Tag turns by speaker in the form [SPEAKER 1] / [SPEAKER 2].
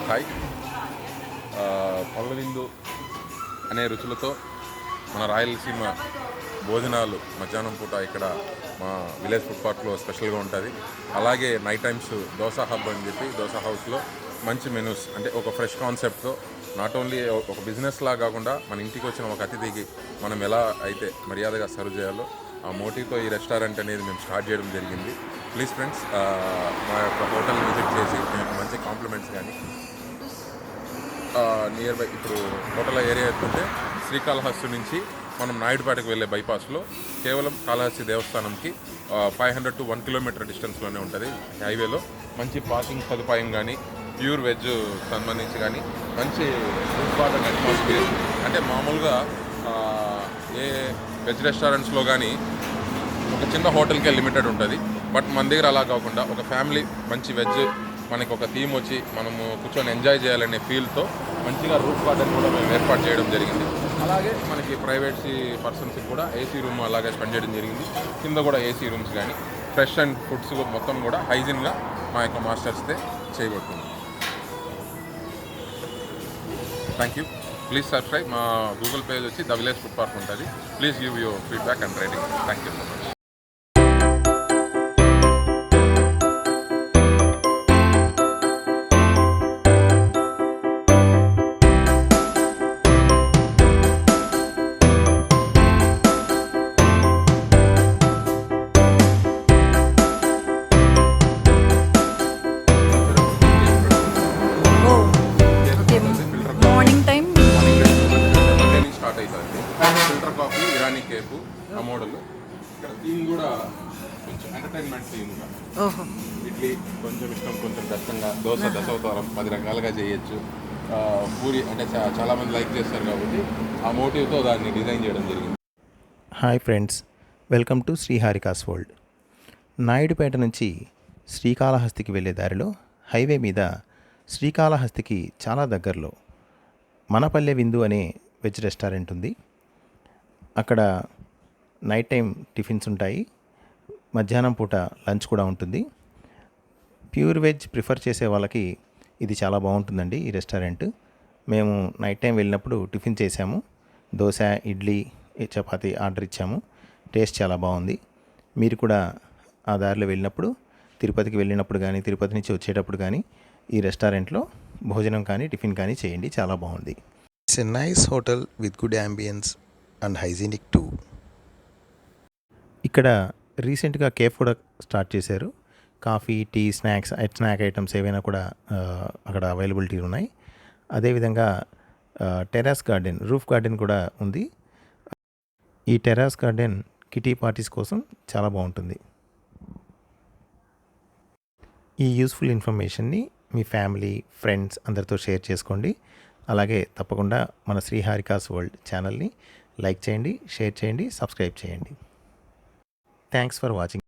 [SPEAKER 1] Hi. పళ్ళ విందు అనే రుచులతో మన రాయలసీమ భోజనాలు మధ్యాహ్నం పూట ఇక్కడ మా విలేజ్ ఫుడ్ పార్క్లో స్పెషల్గా ఉంటుంది. అలాగే నైట్ టైమ్స్ దోసా హబ్ అని చెప్పి దోసా హౌస్లో మంచి మెనూస్, అంటే ఒక ఫ్రెష్ కాన్సెప్ట్తో నాట్ ఓన్లీ ఒక బిజినెస్ లా కాకుండా మన ఇంటికి వచ్చిన ఒక అతిథికి మనం ఎలా అయితే మర్యాదగా సర్వ్ చేయాలో ఆ మోటివ్తో ఈ రెస్టారెంట్ అనేది మేము స్టార్ట్ చేయడం జరిగింది. ప్లీజ్ ఫ్రెండ్స్, మా యొక్క హోటల్ని విజిట్ చేసి మంచి కాంప్లిమెంట్స్ కానీ నియర్ బై ఇప్పుడు హోటల్ ఏరియా ఎత్తుంటే శ్రీకాళహస్తి నుంచి మనం నాయుడుపేటకు వెళ్ళే బైపాస్లో కేవలం కాళహస్తి దేవస్థానంకి 500 to 1 కిలోమీటర్ డిస్టెన్స్లోనే ఉంటుంది. హైవేలో మంచి పార్కింగ్ సదుపాయం కానీ, ప్యూర్ వెజ్ సంబంధించి కానీ మంచి ఫుడ్ అట్మాస్ఫియర్, అంటే మామూలుగా ఏ వెజ్ రెస్టారెంట్స్లో కానీ ఒక చిన్న హోటల్కే లిమిటెడ్ ఉంటుంది. బట్ మన దగ్గర అలా కాకుండా ఒక ఫ్యామిలీ మంచి వెజ్, మనకి ఒక థీమ్ వచ్చి మనము కూర్చొని ఎంజాయ్ చేయాలనే ఫీల్తో మంచిగా రూఫ్ గార్డెన్ కూడా మేము ఏర్పాటు చేయడం జరిగింది. అలాగే మనకి ప్రైవేట్ పర్సన్స్కి కూడా ఏసీ రూమ్ అలాగే స్పెండ్ చేయడం జరిగింది. కింద కూడా ఏసీ రూమ్స్ కానీ ఫ్రెష్ అండ్ ఫుడ్స్ మొత్తం కూడా హైజీన్గా మా యొక్క మాస్టర్స్దే చేయబడుతుంది. Thank you. Please subscribe. మా గూగుల్ పేజ్ వచ్చి ద విలేజ్ ఫుడ్ పార్క్ ఉంటుంది. Please give your feedback and rating. Thank you so much. Filter coffee, Irani cafe, ఆ మోడల్. ఇక్కడ థీమ్ కూడా కొంచెం ఎంటర్టైన్మెంట్ థీమ్గా, ఇడ్లీ కొంచెం ఇష్టం, కొంచెం కష్టంగా, దోశ దశావతారం 10 రకాలుగా చేయొచ్చు. పూరి అంటే చాలామంది లైక్ చేస్తారు కాబట్టి ఆ మోటివ్తో దాన్ని డిజైన్ చేయడం జరిగింది.
[SPEAKER 2] హాయ్ ఫ్రెండ్స్, వెల్కమ్ టు శ్రీహారికాస్ వరల్డ్. నాయుడుపేట నుంచి శ్రీకాళహస్తికి వెళ్ళే దారిలో హైవే మీద శ్రీకాళహస్తికి చాలా దగ్గరలో మనపల్లె విందు అనే వెజ్ రెస్టారెంట్ ఉంది. అక్కడ నైట్ టైం టిఫిన్స్ ఉంటాయి, మధ్యాహ్నం పూట లంచ్ కూడా ఉంటుంది. ప్యూర్ వెజ్ ప్రిఫర్ చేసే వాళ్ళకి ఇది చాలా బాగుంటుందండి ఈ రెస్టారెంట్. మేము నైట్ టైం వెళ్ళినప్పుడు టిఫిన్ చేసాము. దోశ, ఇడ్లీ, చపాతీ ఆర్డర్ ఇచ్చాము. టేస్ట్ చాలా బాగుంది. మీరు కూడా ఆ దారిలో వెళ్ళినప్పుడు, తిరుపతికి వెళ్ళినప్పుడు కానీ, తిరుపతి నుంచి వచ్చేటప్పుడు కానీ ఈ రెస్టారెంట్లో భోజనం కానీ టిఫిన్ కానీ చేయండి, చాలా బాగుంది.
[SPEAKER 3] It's a nice hotel with good ambience and hygienic too.
[SPEAKER 2] ఇక్కడ రీసెంట్గా కేఫ్ కూడా స్టార్ట్ చేశారు. కాఫీ, టీ, స్నాక్ ఐటమ్స్ ఏవైనా కూడా అక్కడ అవైలబిలిటీ ఉన్నాయి. అదేవిధంగా టెర్రస్ గార్డెన్, రూఫ్ గార్డెన్ కూడా ఉంది. ఈ టెర్రస్ గార్డెన్ కిటీ పార్టీస్ కోసం చాలా బాగుంటుంది. ఈ యూస్ఫుల్ ఇన్ఫర్మేషన్ని మీ ఫ్యామిలీ, ఫ్రెండ్స్ అందరితో షేర్ చేసుకోండి. అలాగే తప్పకుండా మన శ్రీహారికాస్ వరల్డ్ ఛానల్ని లైక్ చేయండి, షేర్ చేయండి, సబ్స్క్రైబ్ చేయండి. Thanks for watching.